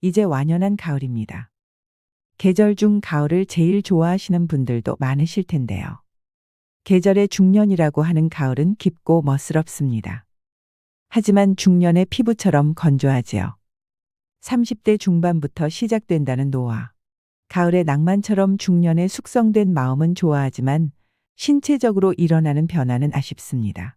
이제 완연한 가을입니다. 계절 중 가을을 제일 좋아하시는 분들도 많으실 텐데요. 계절의 중년이라고 하는 가을은 깊고 멋스럽습니다. 하지만 중년의 피부처럼 건조하지요. 30대 중반부터 시작된다는 노화. 가을의 낭만처럼 중년의 숙성된 마음은 좋아하지만 신체적으로 일어나는 변화는 아쉽습니다.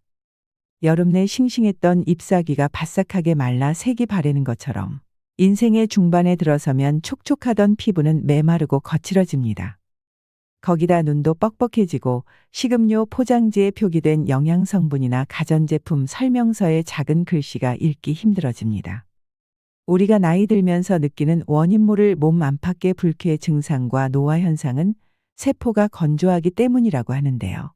여름 내 싱싱했던 잎사귀가 바싹하게 말라 색이 바래는 것처럼 인생의 중반에 들어서면 촉촉하던 피부는 메마르고 거칠어집니다. 거기다 눈도 뻑뻑해지고 식음료 포장지에 표기된 영양성분이나 가전제품 설명서의 작은 글씨가 읽기 힘들어집니다. 우리가 나이 들면서 느끼는 원인 모를 몸 안팎의 불쾌 증상과 노화 현상은 세포가 건조하기 때문이라고 하는데요.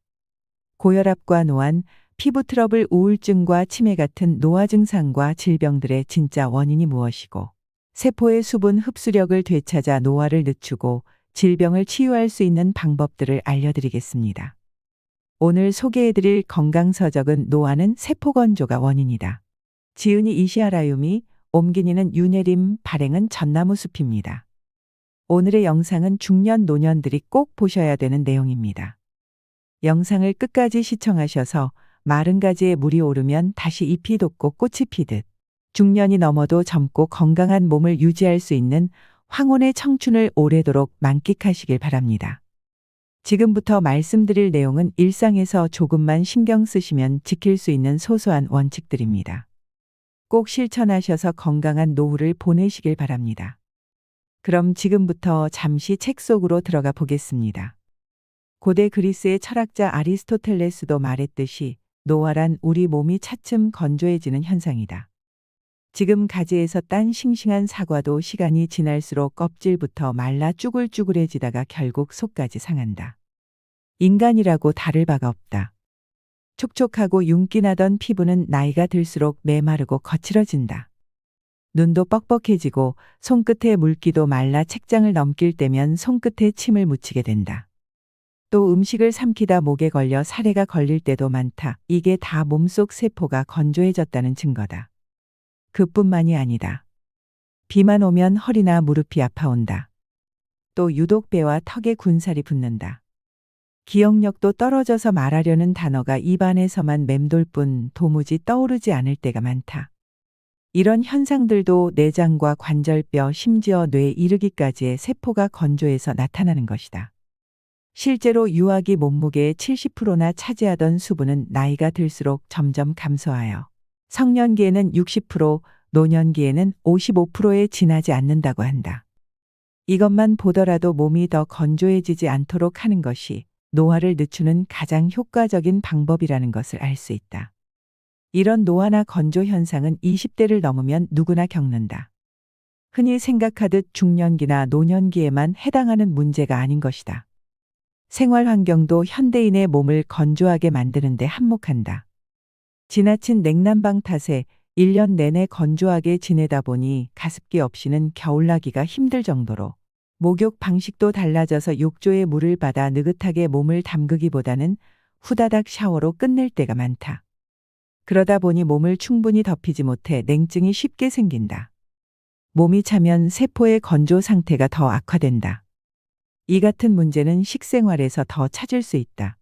고혈압과 노안, 피부 트러블, 우울증과 치매 같은 노화 증상과 질병들의 진짜 원인이 무엇이고, 세포의 수분 흡수력을 되찾아 노화를 늦추고 질병을 치유할 수 있는 방법들을 알려드리겠습니다. 오늘 소개해드릴 건강서적은 노화는 세포 건조가 원인이다. 지은이 이시아라유미, 옴기니는 유네림, 발행은 전나무 숲입니다. 오늘의 영상은 중년 노년들이 꼭 보셔야 되는 내용입니다. 영상을 끝까지 시청하셔서 마른 가지에 물이 오르면 다시 잎이 돋고 꽃이 피듯 중년이 넘어도 젊고 건강한 몸을 유지할 수 있는 황혼의 청춘을 오래도록 만끽하시길 바랍니다. 지금부터 말씀드릴 내용은 일상에서 조금만 신경 쓰시면 지킬 수 있는 소소한 원칙들입니다. 꼭 실천하셔서 건강한 노후를 보내시길 바랍니다. 그럼 지금부터 잠시 책 속으로 들어가 보겠습니다. 고대 그리스의 철학자 아리스토텔레스도 말했듯이 노화란 우리 몸이 차츰 건조해지는 현상이다. 지금 가지에서 딴 싱싱한 사과도 시간이 지날수록 껍질부터 말라 쭈글쭈글해지다가 결국 속까지 상한다. 인간이라고 다를 바가 없다. 촉촉하고 윤기나던 피부는 나이가 들수록 메마르고 거칠어진다. 눈도 뻑뻑해지고 손끝에 물기도 말라 책장을 넘길 때면 손끝에 침을 묻히게 된다. 또 음식을 삼키다 목에 걸려 사레가 걸릴 때도 많다. 이게 다 몸속 세포가 건조해졌다는 증거다. 그뿐만이 아니다. 비만 오면 허리나 무릎이 아파온다. 또 유독 배와 턱에 군살이 붙는다. 기억력도 떨어져서 말하려는 단어가 입안에서만 맴돌 뿐 도무지 떠오르지 않을 때가 많다. 이런 현상들도 내장과 관절뼈, 심지어 뇌에 이르기까지의 세포가 건조해서 나타나는 것이다. 실제로 유아기 몸무게의 70%나 차지하던 수분은 나이가 들수록 점점 감소하여 성년기에는 60%, 노년기에는 55%에 지나지 않는다고 한다. 이것만 보더라도 몸이 더 건조해지지 않도록 하는 것이 노화를 늦추는 가장 효과적인 방법이라는 것을 알 수 있다. 이런 노화나 건조 현상은 20대를 넘으면 누구나 겪는다. 흔히 생각하듯 중년기나 노년기에만 해당하는 문제가 아닌 것이다. 생활 환경도 현대인의 몸을 건조하게 만드는 데 한몫한다. 지나친 냉난방 탓에 1년 내내 건조하게 지내다 보니 가습기 없이는 겨울나기가 힘들 정도로 목욕 방식도 달라져서 욕조에 물을 받아 느긋하게 몸을 담그기보다는 후다닥 샤워로 끝낼 때가 많다. 그러다 보니 몸을 충분히 덮이지 못해 냉증이 쉽게 생긴다. 몸이 차면 세포의 건조 상태가 더 악화된다. 이 같은 문제는 식생활에서 더 찾을 수 있다.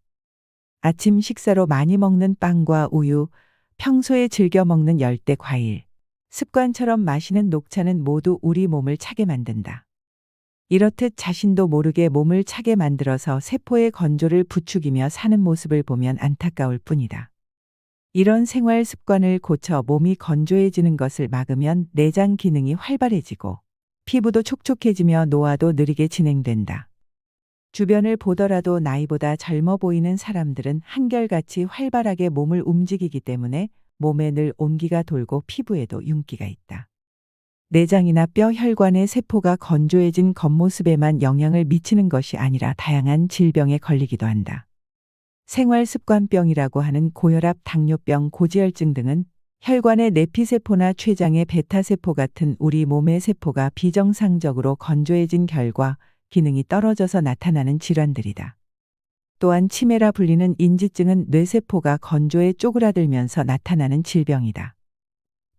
아침 식사로 많이 먹는 빵과 우유, 평소에 즐겨 먹는 열대 과일, 습관처럼 마시는 녹차는 모두 우리 몸을 차게 만든다. 이렇듯 자신도 모르게 몸을 차게 만들어서 세포의 건조를 부추기며 사는 모습을 보면 안타까울 뿐이다. 이런 생활 습관을 고쳐 몸이 건조해지는 것을 막으면 내장 기능이 활발해지고 피부도 촉촉해지며 노화도 느리게 진행된다. 주변을 보더라도 나이보다 젊어 보이는 사람들은 한결같이 활발하게 몸을 움직이기 때문에 몸에 늘 온기가 돌고 피부에도 윤기가 있다. 내장이나 뼈, 혈관의 세포가 건조해진 겉모습에만 영향을 미치는 것이 아니라 다양한 질병에 걸리기도 한다. 생활습관병이라고 하는 고혈압, 당뇨병, 고지혈증 등은 혈관의 내피세포나 췌장의 베타세포 같은 우리 몸의 세포가 비정상적으로 건조해진 결과 기능이 떨어져서 나타나는 질환들이다. 또한 치매라 불리는 인지증은 뇌세포가 건조해 쪼그라들면서 나타나는 질병이다.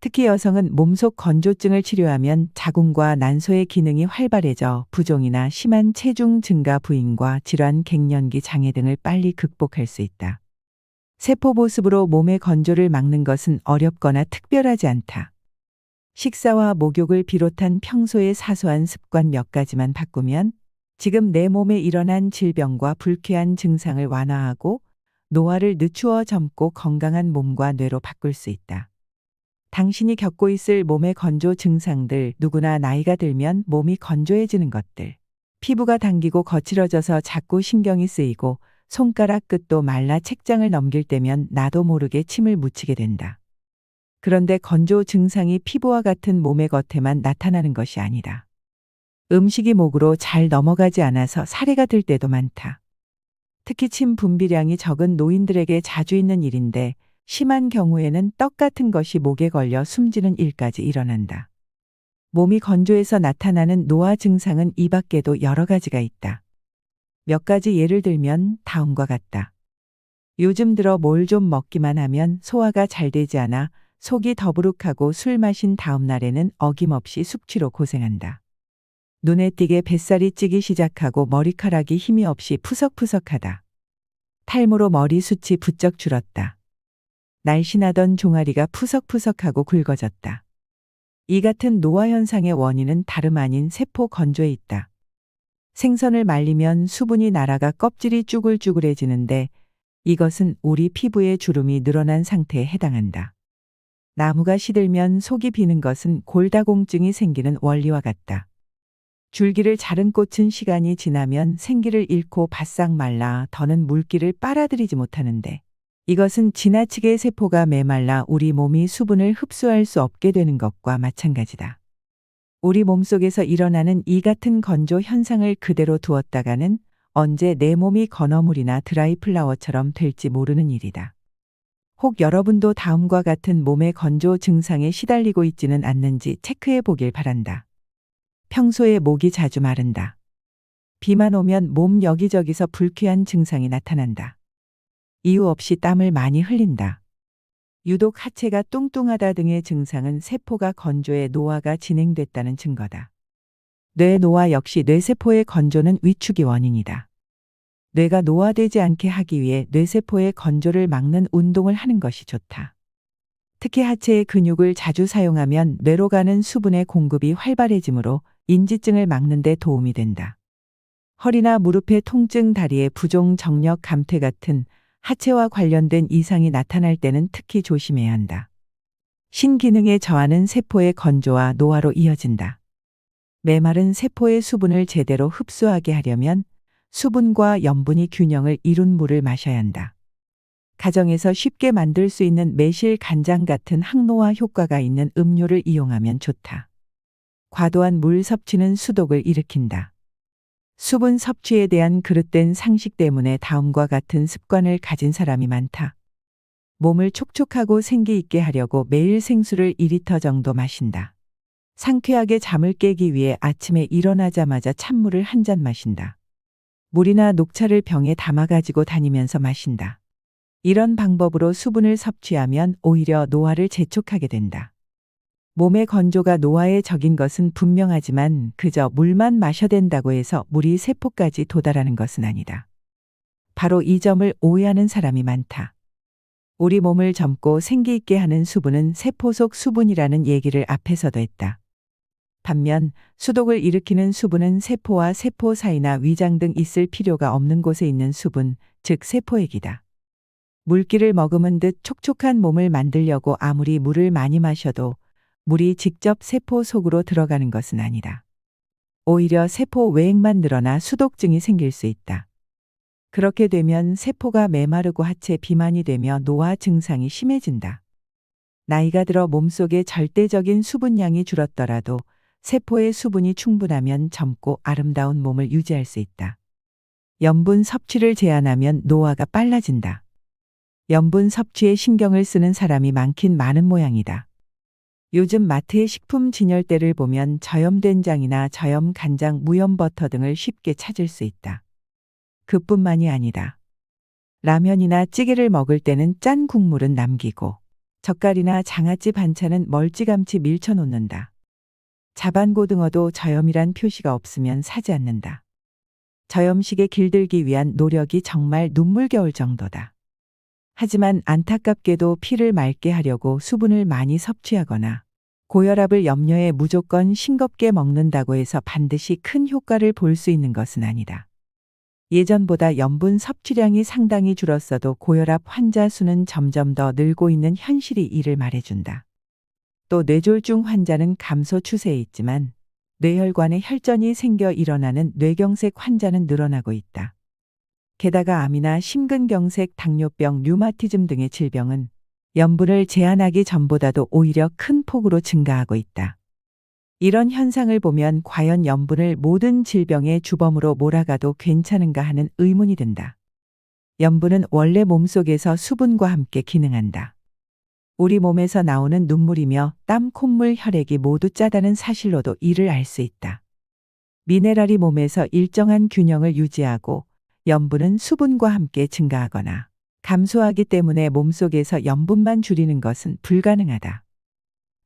특히 여성은 몸속 건조증을 치료하면 자궁과 난소의 기능이 활발해져 부종이나 심한 체중 증가 부인과 질환, 갱년기 장애 등을 빨리 극복할 수 있다. 세포 보습으로 몸의 건조를 막는 것은 어렵거나 특별하지 않다. 식사와 목욕을 비롯한 평소의 사소한 습관 몇 가지만 바꾸면 지금 내 몸에 일어난 질병과 불쾌한 증상을 완화하고 노화를 늦추어 젊고 건강한 몸과 뇌로 바꿀 수 있다. 당신이 겪고 있을 몸의 건조 증상들, 누구나 나이가 들면 몸이 건조해지는 것들. 피부가 당기고 거칠어져서 자꾸 신경이 쓰이고 손가락 끝도 말라 책장을 넘길 때면 나도 모르게 침을 묻히게 된다. 그런데 건조 증상이 피부와 같은 몸의 겉에만 나타나는 것이 아니다. 음식이 목으로 잘 넘어가지 않아서 사례가 들 때도 많다. 특히 침 분비량이 적은 노인들에게 자주 있는 일인데 심한 경우에는 떡 같은 것이 목에 걸려 숨지는 일까지 일어난다. 몸이 건조해서 나타나는 노화 증상은 이 밖에도 여러 가지가 있다. 몇 가지 예를 들면 다음과 같다. 요즘 들어 뭘 좀 먹기만 하면 소화가 잘 되지 않아 속이 더부룩하고 술 마신 다음 날에는 어김없이 숙취로 고생한다. 눈에 띄게 뱃살이 찌기 시작하고 머리카락이 힘이 없이 푸석푸석하다. 탈모로 머리숱이 부쩍 줄었다. 날씬하던 종아리가 푸석푸석하고 굵어졌다. 이 같은 노화 현상의 원인은 다름 아닌 세포 건조에 있다. 생선을 말리면 수분이 날아가 껍질이 쭈글쭈글해지는데 이것은 우리 피부의 주름이 늘어난 상태에 해당한다. 나무가 시들면 속이 비는 것은 골다공증이 생기는 원리와 같다. 줄기를 자른 꽃은 시간이 지나면 생기를 잃고 바싹 말라 더는 물기를 빨아들이지 못하는데 이것은 지나치게 세포가 메말라 우리 몸이 수분을 흡수할 수 없게 되는 것과 마찬가지다. 우리 몸속에서 일어나는 이 같은 건조 현상을 그대로 두었다가는 언제 내 몸이 건어물이나 드라이 플라워처럼 될지 모르는 일이다. 혹 여러분도 다음과 같은 몸의 건조 증상에 시달리고 있지는 않는지 체크해 보길 바란다. 평소에 목이 자주 마른다. 비만 오면 몸 여기저기서 불쾌한 증상이 나타난다. 이유 없이 땀을 많이 흘린다. 유독 하체가 뚱뚱하다 등의 증상은 세포가 건조해 노화가 진행됐다는 증거다. 뇌 노화 역시 뇌세포의 건조는 위축이 원인이다. 뇌가 노화되지 않게 하기 위해 뇌세포의 건조를 막는 운동을 하는 것이 좋다. 특히 하체의 근육을 자주 사용하면 뇌로 가는 수분의 공급이 활발해지므로 인지증을 막는 데 도움이 된다. 허리나 무릎의 통증, 다리의 부종, 정력, 감퇴 같은 하체와 관련된 이상이 나타날 때는 특히 조심해야 한다. 신기능의 저하는 세포의 건조와 노화로 이어진다. 메마른 세포의 수분을 제대로 흡수하게 하려면 수분과 염분이 균형을 이룬 물을 마셔야 한다. 가정에서 쉽게 만들 수 있는 매실, 간장 같은 항노화 효과가 있는 음료를 이용하면 좋다. 과도한 물 섭취는 수독을 일으킨다. 수분 섭취에 대한 그릇된 상식 때문에 다음과 같은 습관을 가진 사람이 많다. 몸을 촉촉하고 생기 있게 하려고 매일 생수를 2리터 정도 마신다. 상쾌하게 잠을 깨기 위해 아침에 일어나자마자 찬물을 한 잔 마신다. 물이나 녹차를 병에 담아 가지고 다니면서 마신다. 이런 방법으로 수분을 섭취하면 오히려 노화를 재촉하게 된다. 몸의 건조가 노화에 적인 것은 분명하지만 그저 물만 마셔야 된다고 해서 물이 세포까지 도달하는 것은 아니다. 바로 이 점을 오해하는 사람이 많다. 우리 몸을 젊고 생기 있게 하는 수분은 세포 속 수분이라는 얘기를 앞에서도 했다. 반면 수독을 일으키는 수분은 세포와 세포 사이나 위장 등 있을 필요가 없는 곳에 있는 수분, 즉 세포액이다. 물기를 머금은 듯 촉촉한 몸을 만들려고 아무리 물을 많이 마셔도 물이 직접 세포 속으로 들어가는 것은 아니다. 오히려 세포 외액만 늘어나 수독증이 생길 수 있다. 그렇게 되면 세포가 메마르고 하체 비만이 되며 노화 증상이 심해진다. 나이가 들어 몸속의 절대적인 수분량이 줄었더라도 세포의 수분이 충분하면 젊고 아름다운 몸을 유지할 수 있다. 염분 섭취를 제한하면 노화가 빨라진다. 염분 섭취에 신경을 쓰는 사람이 많긴 많은 모양이다. 요즘 마트의 식품 진열대를 보면 저염 된장이나 저염 간장, 무염 버터 등을 쉽게 찾을 수 있다. 그뿐만이 아니다. 라면이나 찌개를 먹을 때는 짠 국물은 남기고 젓갈이나 장아찌 반찬은 멀찌감치 밀쳐놓는다. 자반고등어도 저염이란 표시가 없으면 사지 않는다. 저염식에 길들기 위한 노력이 정말 눈물겨울 정도다. 하지만 안타깝게도 피를 맑게 하려고 수분을 많이 섭취하거나 고혈압을 염려해 무조건 싱겁게 먹는다고 해서 반드시 큰 효과를 볼 수 있는 것은 아니다. 예전보다 염분 섭취량이 상당히 줄었어도 고혈압 환자 수는 점점 더 늘고 있는 현실이 이를 말해준다. 또 뇌졸중 환자는 감소 추세에 있지만 뇌혈관에 혈전이 생겨 일어나는 뇌경색 환자는 늘어나고 있다. 게다가 암이나 심근경색, 당뇨병, 류마티즘 등의 질병은 염분을 제한하기 전보다도 오히려 큰 폭으로 증가하고 있다. 이런 현상을 보면 과연 염분을 모든 질병의 주범으로 몰아가도 괜찮은가 하는 의문이 든다. 염분은 원래 몸속에서 수분과 함께 기능한다. 우리 몸에서 나오는 눈물이며 땀, 콧물, 혈액이 모두 짜다는 사실로도 이를 알 수 있다. 미네랄이 몸에서 일정한 균형을 유지하고 염분은 수분과 함께 증가하거나 감소하기 때문에 몸속에서 염분만 줄이는 것은 불가능하다.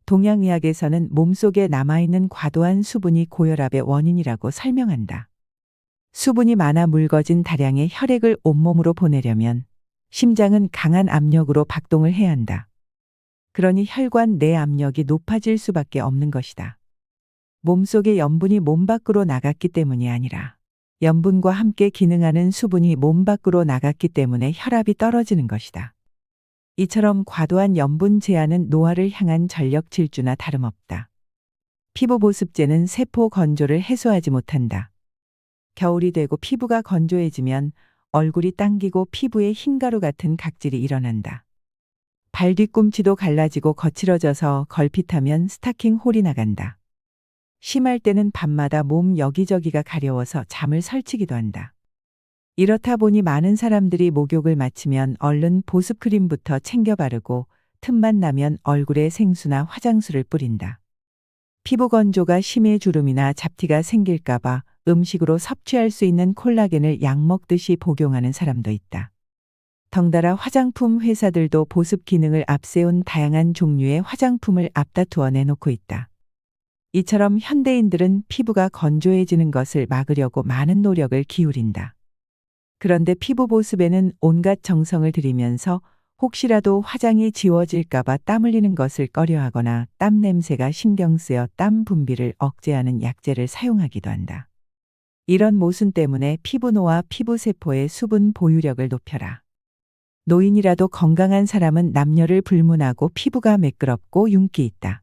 동양의학에서는 몸속에 남아있는 과도한 수분이 고혈압의 원인이라고 설명한다. 수분이 많아 묽어진 다량의 혈액을 온몸으로 보내려면 심장은 강한 압력으로 박동을 해야 한다. 그러니 혈관 내 압력이 높아질 수밖에 없는 것이다. 몸속의 염분이 몸 밖으로 나갔기 때문이 아니라 염분과 함께 기능하는 수분이 몸 밖으로 나갔기 때문에 혈압이 떨어지는 것이다. 이처럼 과도한 염분 제한은 노화를 향한 전력 질주나 다름없다. 피부 보습제는 세포 건조를 해소하지 못한다. 겨울이 되고 피부가 건조해지면 얼굴이 당기고 피부에 흰가루 같은 각질이 일어난다. 발 뒤꿈치도 갈라지고 거칠어져서 걸핏하면 스타킹 홀이 나간다. 심할 때는 밤마다 몸 여기저기가 가려워서 잠을 설치기도 한다. 이렇다 보니 많은 사람들이 목욕을 마치면 얼른 보습크림부터 챙겨 바르고 틈만 나면 얼굴에 생수나 화장수를 뿌린다. 피부 건조가 심해 주름이나 잡티가 생길까봐 음식으로 섭취할 수 있는 콜라겐을 약 먹듯이 복용하는 사람도 있다. 덩달아 화장품 회사들도 보습 기능을 앞세운 다양한 종류의 화장품을 앞다투어 내놓고 있다. 이처럼 현대인들은 피부가 건조해지는 것을 막으려고 많은 노력을 기울인다. 그런데 피부 보습에는 온갖 정성을 들이면서 혹시라도 화장이 지워질까봐 땀 흘리는 것을 꺼려하거나 땀 냄새가 신경 쓰여 땀 분비를 억제하는 약재를 사용하기도 한다. 이런 모순 때문에 피부노화, 피부세포의 수분 보유력을 높여라. 노인이라도 건강한 사람은 남녀를 불문하고 피부가 매끄럽고 윤기 있다.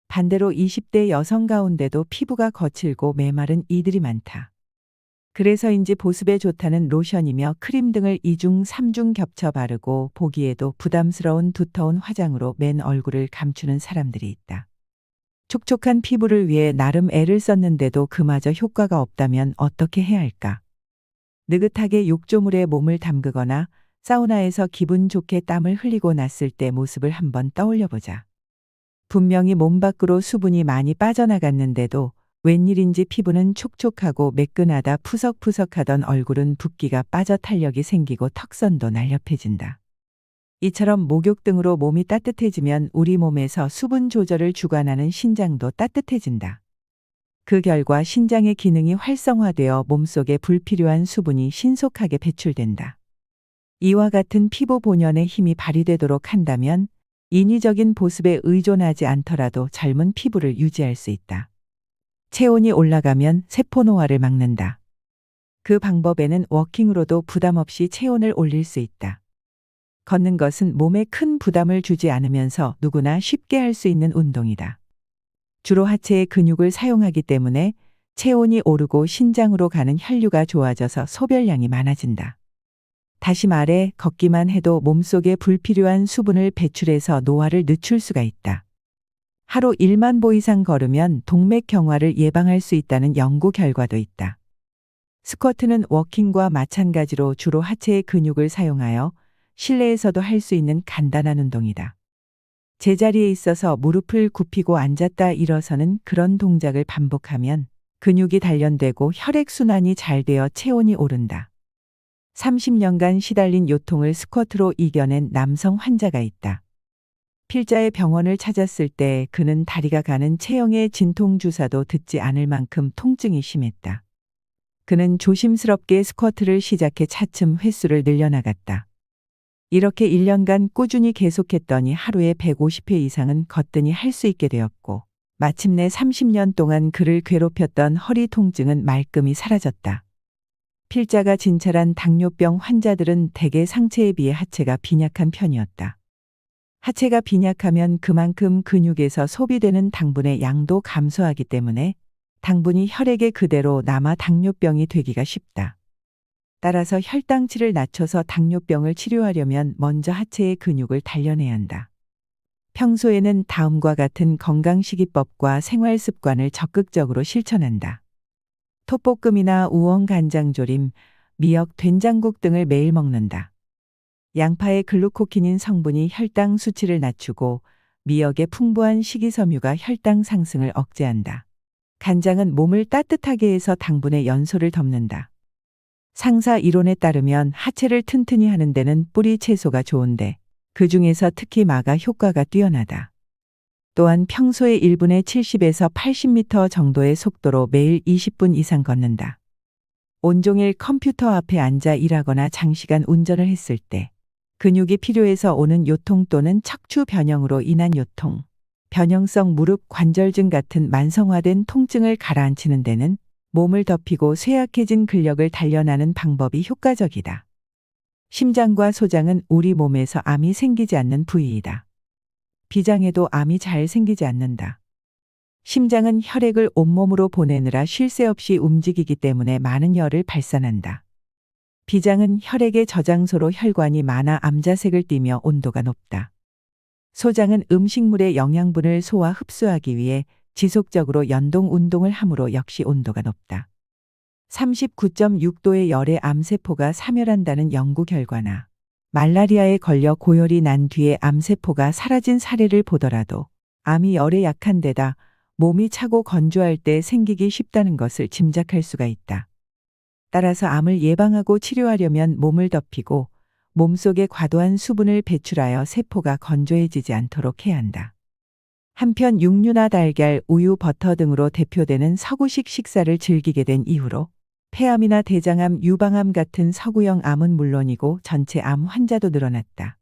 반대로 20대 여성 가운데도 피부가 거칠고 메마른 이들이 많다. 그래서인지 보습에 좋다는 로션이며 크림 등을 2중, 3중 겹쳐 바르고 보기에도 부담스러운 두터운 화장으로 맨 얼굴을 감추는 사람들이 있다. 촉촉한 피부를 위해 나름 애를 썼는데도 그마저 효과가 없다면 어떻게 해야 할까? 느긋하게 욕조물에 몸을 담그거나 사우나에서 기분 좋게 땀을 흘리고 났을 때 모습을 한번 떠올려 보자. 분명히 몸 밖으로 수분이 많이 빠져나갔는데도 웬일인지 피부는 촉촉하고 매끈하다 푸석푸석하던 얼굴은 붓기가 빠져 탄력이 생기고 턱선도 날렵해진다. 이처럼 목욕 등으로 몸이 따뜻해지면 우리 몸에서 수분 조절을 주관하는 신장도 따뜻해진다. 그 결과 신장의 기능이 활성화되어 몸속에 불필요한 수분이 신속하게 배출된다. 이와 같은 피부 본연의 힘이 발휘되도록 한다면 인위적인 보습에 의존하지 않더라도 젊은 피부를 유지할 수 있다. 체온이 올라가면 세포 노화를 막는다. 그 방법에는 워킹으로도 부담 없이 체온을 올릴 수 있다. 걷는 것은 몸에 큰 부담을 주지 않으면서 누구나 쉽게 할 수 있는 운동이다. 주로 하체의 근육을 사용하기 때문에 체온이 오르고 신장으로 가는 혈류가 좋아져서 소변량이 많아진다. 다시 말해 걷기만 해도 몸속에 불필요한 수분을 배출해서 노화를 늦출 수가 있다. 하루 1만 보 이상 걸으면 동맥경화를 예방할 수 있다는 연구 결과도 있다. 스쿼트는 워킹과 마찬가지로 주로 하체의 근육을 사용하여 실내에서도 할 수 있는 간단한 운동이다. 제자리에 있어서 무릎을 굽히고 앉았다 일어서는 그런 동작을 반복하면 근육이 단련되고 혈액순환이 잘 되어 체온이 오른다. 30년간 시달린 요통을 스쿼트로 이겨낸 남성 환자가 있다. 필자의 병원을 찾았을 때 그는 다리가 가는 체형의 진통주사도 듣지 않을 만큼 통증이 심했다. 그는 조심스럽게 스쿼트를 시작해 차츰 횟수를 늘려나갔다. 이렇게 1년간 꾸준히 계속했더니 하루에 150회 이상은 거뜬히 할 수 있게 되었고, 마침내 30년 동안 그를 괴롭혔던 허리 통증은 말끔히 사라졌다. 필자가 진찰한 당뇨병 환자들은 대개 상체에 비해 하체가 빈약한 편이었다. 하체가 빈약하면 그만큼 근육에서 소비되는 당분의 양도 감소하기 때문에 당분이 혈액에 그대로 남아 당뇨병이 되기가 쉽다. 따라서 혈당치를 낮춰서 당뇨병을 치료하려면 먼저 하체의 근육을 단련해야 한다. 평소에는 다음과 같은 건강식이법과 생활습관을 적극적으로 실천한다. 톱볶음이나 우엉 간장조림, 미역 된장국 등을 매일 먹는다. 양파의 글루코키닌 성분이 혈당 수치를 낮추고 미역의 풍부한 식이섬유가 혈당 상승을 억제한다. 간장은 몸을 따뜻하게 해서 당분의 연소를 덮는다. 상사 이론에 따르면 하체를 튼튼히 하는 데는 뿌리 채소가 좋은데 그 중에서 특히 마가 효과가 뛰어나다. 또한 평소에 1분에 70에서 80m 정도의 속도로 매일 20분 이상 걷는다. 온종일 컴퓨터 앞에 앉아 일하거나 장시간 운전을 했을 때 근육이 필요해서 오는 요통 또는 척추 변형으로 인한 요통, 변형성 무릎 관절증 같은 만성화된 통증을 가라앉히는 데는 몸을 덮이고 쇠약해진 근력을 단련하는 방법이 효과적이다. 심장과 소장은 우리 몸에서 암이 생기지 않는 부위이다. 비장에도 암이 잘 생기지 않는다. 심장은 혈액을 온몸으로 보내느라 쉴 새 없이 움직이기 때문에 많은 열을 발산한다. 비장은 혈액의 저장소로 혈관이 많아 암자색을 띠며 온도가 높다. 소장은 음식물의 영양분을 소화 흡수하기 위해 지속적으로 연동 운동을 함으로 역시 온도가 높다. 39.6도의 열에 암세포가 사멸한다는 연구 결과나 말라리아에 걸려 고열이 난 뒤에 암세포가 사라진 사례를 보더라도 암이 열에 약한 데다 몸이 차고 건조할 때 생기기 쉽다는 것을 짐작할 수가 있다. 따라서 암을 예방하고 치료하려면 몸을 덮이고 몸속에 과도한 수분을 배출하여 세포가 건조해지지 않도록 해야 한다. 한편 육류나 달걀, 우유, 버터 등으로 대표되는 서구식 식사를 즐기게 된 이후로 폐암이나 대장암, 유방암 같은 서구형 암은 물론이고 전체 암 환자도 늘어났다.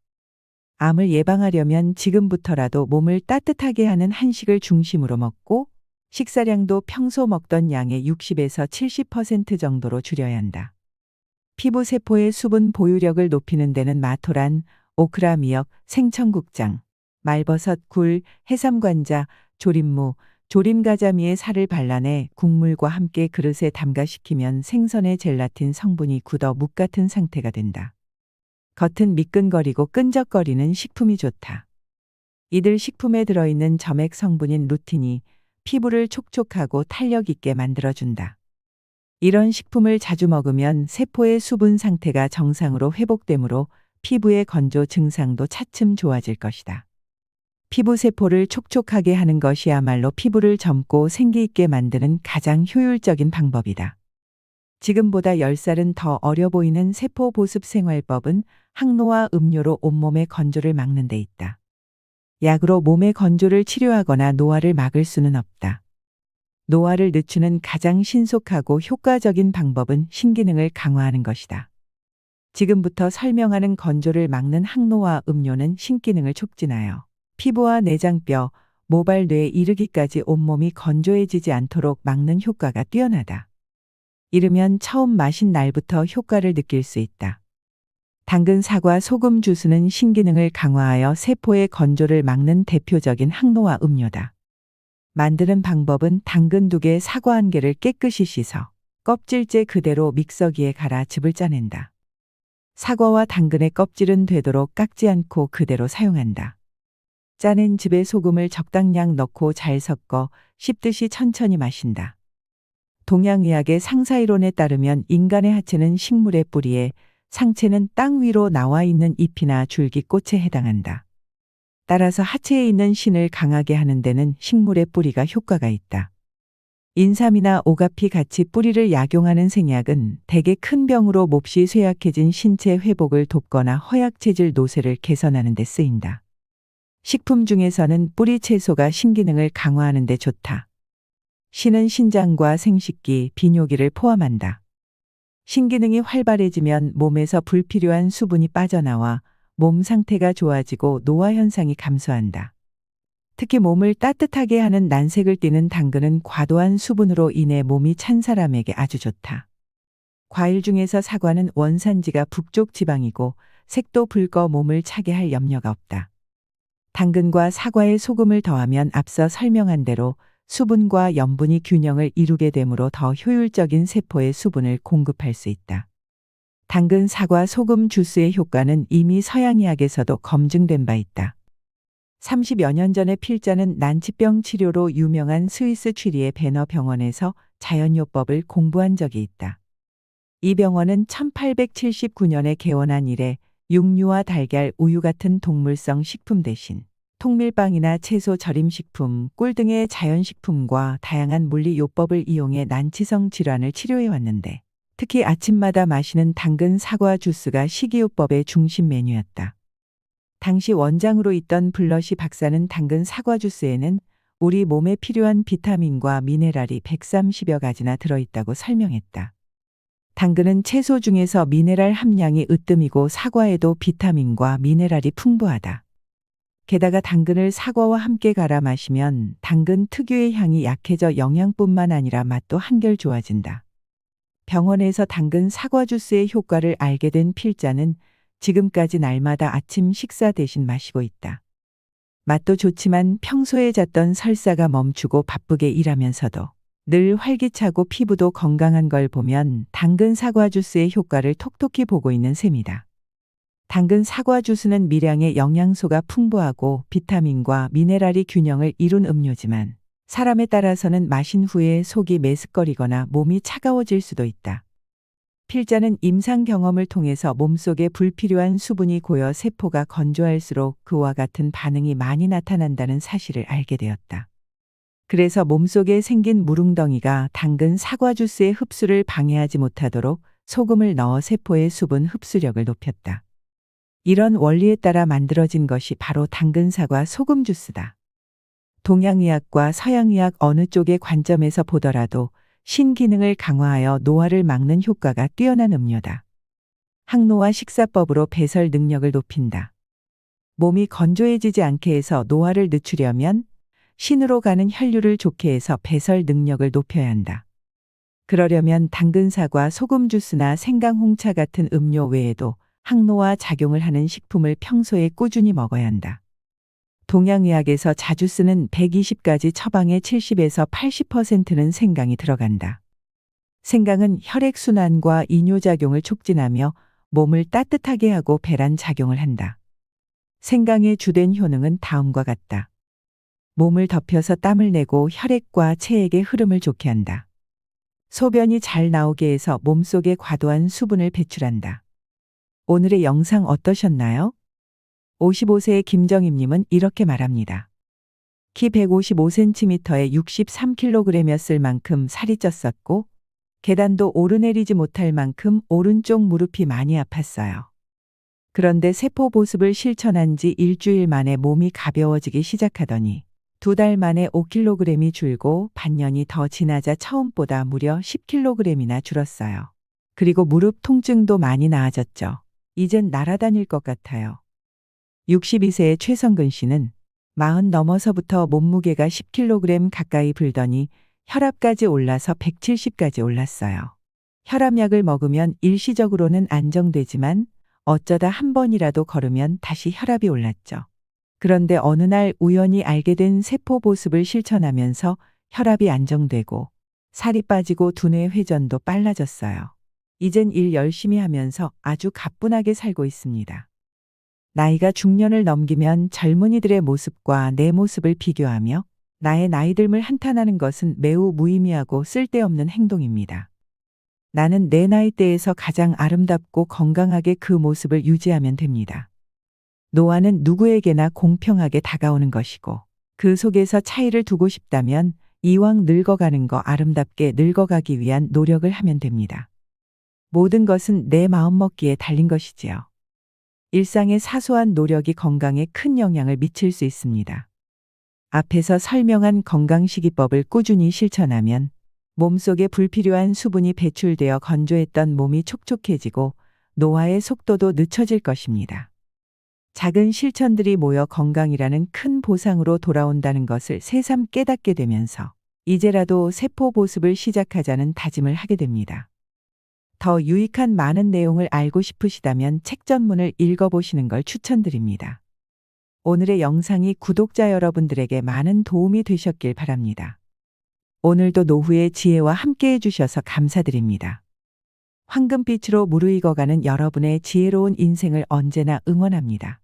암을 예방하려면 지금부터라도 몸을 따뜻하게 하는 한식을 중심으로 먹고 식사량도 평소 먹던 양의 60에서 70% 정도로 줄여야 한다. 피부세포의 수분 보유력을 높이는 데는 마토란, 오크라 미역, 생청국장, 말버섯, 굴, 해삼관자, 조림무, 조림가자미의 살을 발라내 국물과 함께 그릇에 담가식히면 생선의 젤라틴 성분이 굳어 묵 같은 상태가 된다. 겉은 미끈거리고 끈적거리는 식품이 좋다. 이들 식품에 들어있는 점액 성분인 루틴이 피부를 촉촉하고 탄력 있게 만들어준다. 이런 식품을 자주 먹으면 세포의 수분 상태가 정상으로 회복되므로 피부의 건조 증상도 차츰 좋아질 것이다. 피부 세포를 촉촉하게 하는 것이야말로 피부를 젊고 생기 있게 만드는 가장 효율적인 방법이다. 지금보다 10살은 더 어려 보이는 세포 보습 생활법은 항노화 음료로 온몸의 건조를 막는 데 있다. 약으로 몸의 건조를 치료하거나 노화를 막을 수는 없다. 노화를 늦추는 가장 신속하고 효과적인 방법은 신기능을 강화하는 것이다. 지금부터 설명하는 건조를 막는 항노화 음료는 신기능을 촉진하여 피부와 내장뼈, 모발, 뇌에 이르기까지 온몸이 건조해지지 않도록 막는 효과가 뛰어나다. 이르면 처음 마신 날부터 효과를 느낄 수 있다. 당근, 사과, 소금 주스는 신기능을 강화하여 세포의 건조를 막는 대표적인 항노화 음료다. 만드는 방법은 당근 2개, 사과 1개를 깨끗이 씻어 껍질째 그대로 믹서기에 갈아 즙을 짜낸다. 사과와 당근의 껍질은 되도록 깎지 않고 그대로 사용한다. 짜낸 즙에 소금을 적당량 넣고 잘 섞어 씹듯이 천천히 마신다. 동양의학의 상사이론에 따르면 인간의 하체는 식물의 뿌리에, 상체는 땅 위로 나와 있는 잎이나 줄기, 꽃에 해당한다. 따라서 하체에 있는 신을 강하게 하는 데는 식물의 뿌리가 효과가 있다. 인삼이나 오가피 같이 뿌리를 약용하는 생약은 대개 큰 병으로 몹시 쇠약해진 신체 회복을 돕거나 허약체질 노쇠를 개선하는 데 쓰인다. 식품 중에서는 뿌리 채소가 신기능을 강화하는 데 좋다. 신은 신장과 생식기, 비뇨기를 포함한다. 신기능이 활발해지면 몸에서 불필요한 수분이 빠져나와 몸 상태가 좋아지고 노화 현상이 감소한다. 특히 몸을 따뜻하게 하는 난색을 띠는 당근은 과도한 수분으로 인해 몸이 찬 사람에게 아주 좋다. 과일 중에서 사과는 원산지가 북쪽 지방이고 색도 붉어 몸을 차게 할 염려가 없다. 당근과 사과에 소금을 더하면 앞서 설명한 대로 수분과 염분이 균형을 이루게 되므로 더 효율적인 세포에 수분을 공급할 수 있다. 당근, 사과, 소금 주스의 효과는 이미 서양의학에서도 검증된 바 있다. 30여 년 전에 필자는 난치병 치료로 유명한 스위스 취리의 베너 병원에서 자연요법을 공부한 적이 있다. 이 병원은 1879년에 개원한 이래 육류와 달걀, 우유 같은 동물성 식품 대신 통밀빵이나 채소 절임식품, 꿀 등의 자연식품과 다양한 물리요법을 이용해 난치성 질환을 치료해 왔는데 특히 아침마다 마시는 당근 사과 주스가 식이요법의 중심 메뉴였다. 당시 원장으로 있던 블러시 박사는 당근 사과 주스에는 우리 몸에 필요한 비타민과 미네랄이 130여 가지나 들어있다고 설명했다. 당근은 채소 중에서 미네랄 함량이 으뜸이고 사과에도 비타민과 미네랄이 풍부하다. 게다가 당근을 사과와 함께 갈아 마시면 당근 특유의 향이 약해져 영양뿐만 아니라 맛도 한결 좋아진다. 병원에서 당근 사과 주스의 효과를 알게 된 필자는 지금까지 날마다 아침 식사 대신 마시고 있다. 맛도 좋지만 평소에 잤던 설사가 멈추고 바쁘게 일하면서도 늘 활기차고 피부도 건강한 걸 보면 당근 사과 주스의 효과를 톡톡히 보고 있는 셈이다. 당근 사과 주스는 미량의 영양소가 풍부하고 비타민과 미네랄이 균형을 이룬 음료지만 사람에 따라서는 마신 후에 속이 메스꺼리거나 몸이 차가워질 수도 있다. 필자는 임상 경험을 통해서 몸속에 불필요한 수분이 고여 세포가 건조할수록 그와 같은 반응이 많이 나타난다는 사실을 알게 되었다. 그래서 몸속에 생긴 무릉덩이가 당근 사과 주스의 흡수를 방해하지 못하도록 소금을 넣어 세포의 수분 흡수력을 높였다. 이런 원리에 따라 만들어진 것이 바로 당근 사과 소금 주스다. 동양의학과 서양의학 어느 쪽의 관점에서 보더라도 신기능을 강화하여 노화를 막는 효과가 뛰어난 음료다. 항노화 식사법으로 배설 능력을 높인다. 몸이 건조해지지 않게 해서 노화를 늦추려면 신으로 가는 혈류를 좋게 해서 배설 능력을 높여야 한다. 그러려면 당근 사과 소금 주스나 생강홍차 같은 음료 외에도 항노화 작용을 하는 식품을 평소에 꾸준히 먹어야 한다. 동양의학에서 자주 쓰는 120가지 처방의 70에서 80%는 생강이 들어간다. 생강은 혈액순환과 이뇨작용을 촉진하며 몸을 따뜻하게 하고 배란 작용을 한다. 생강의 주된 효능은 다음과 같다. 몸을 덮여서 땀을 내고 혈액과 체액의 흐름을 좋게 한다. 소변이 잘 나오게 해서 몸속에 과도한 수분을 배출한다. 오늘의 영상 어떠셨나요? 55세의 김정임님은 이렇게 말합니다. 키 155cm에 63kg이었을 만큼 살이 쪘었고 계단도 오르내리지 못할 만큼 오른쪽 무릎이 많이 아팠어요. 그런데 세포 보습을 실천한 지 일주일 만에 몸이 가벼워지기 시작하더니 2달 만에 5kg이 줄고 반년이 더 지나자 처음보다 무려 10kg이나 줄었어요. 그리고 무릎 통증도 많이 나아졌죠. 이젠 날아다닐 것 같아요. 62세의 최성근 씨는 40 넘어서부터 몸무게가 10kg 가까이 불더니 혈압까지 올라서 170까지 올랐어요. 혈압약을 먹으면 일시적으로는 안정되지만 어쩌다 한 번이라도 걸으면 다시 혈압이 올랐죠. 그런데 어느 날 우연히 알게 된 세포 보습을 실천하면서 혈압이 안정되고 살이 빠지고 두뇌 회전도 빨라졌어요. 이젠 일 열심히 하면서 아주 가뿐하게 살고 있습니다. 나이가 중년을 넘기면 젊은이들의 모습과 내 모습을 비교하며 나의 나이듦을 한탄하는 것은 매우 무의미하고 쓸데없는 행동입니다. 나는 내 나이대에서 가장 아름답고 건강하게 그 모습을 유지하면 됩니다. 노화는 누구에게나 공평하게 다가오는 것이고 그 속에서 차이를 두고 싶다면 이왕 늙어가는 거 아름답게 늙어가기 위한 노력을 하면 됩니다. 모든 것은 내 마음먹기에 달린 것이지요. 일상의 사소한 노력이 건강에 큰 영향을 미칠 수 있습니다. 앞에서 설명한 건강식이법을 꾸준히 실천하면 몸속에 불필요한 수분이 배출되어 건조했던 몸이 촉촉해지고 노화의 속도도 늦춰질 것입니다. 작은 실천들이 모여 건강이라는 큰 보상으로 돌아온다는 것을 새삼 깨닫게 되면서 이제라도 세포 보습을 시작하자는 다짐을 하게 됩니다. 더 유익한 많은 내용을 알고 싶으시다면 책 전문을 읽어보시는 걸 추천드립니다. 오늘의 영상이 구독자 여러분들에게 많은 도움이 되셨길 바랍니다. 오늘도 노후의 지혜와 함께 해주셔서 감사드립니다. 황금빛으로 무르익어가는 여러분의 지혜로운 인생을 언제나 응원합니다.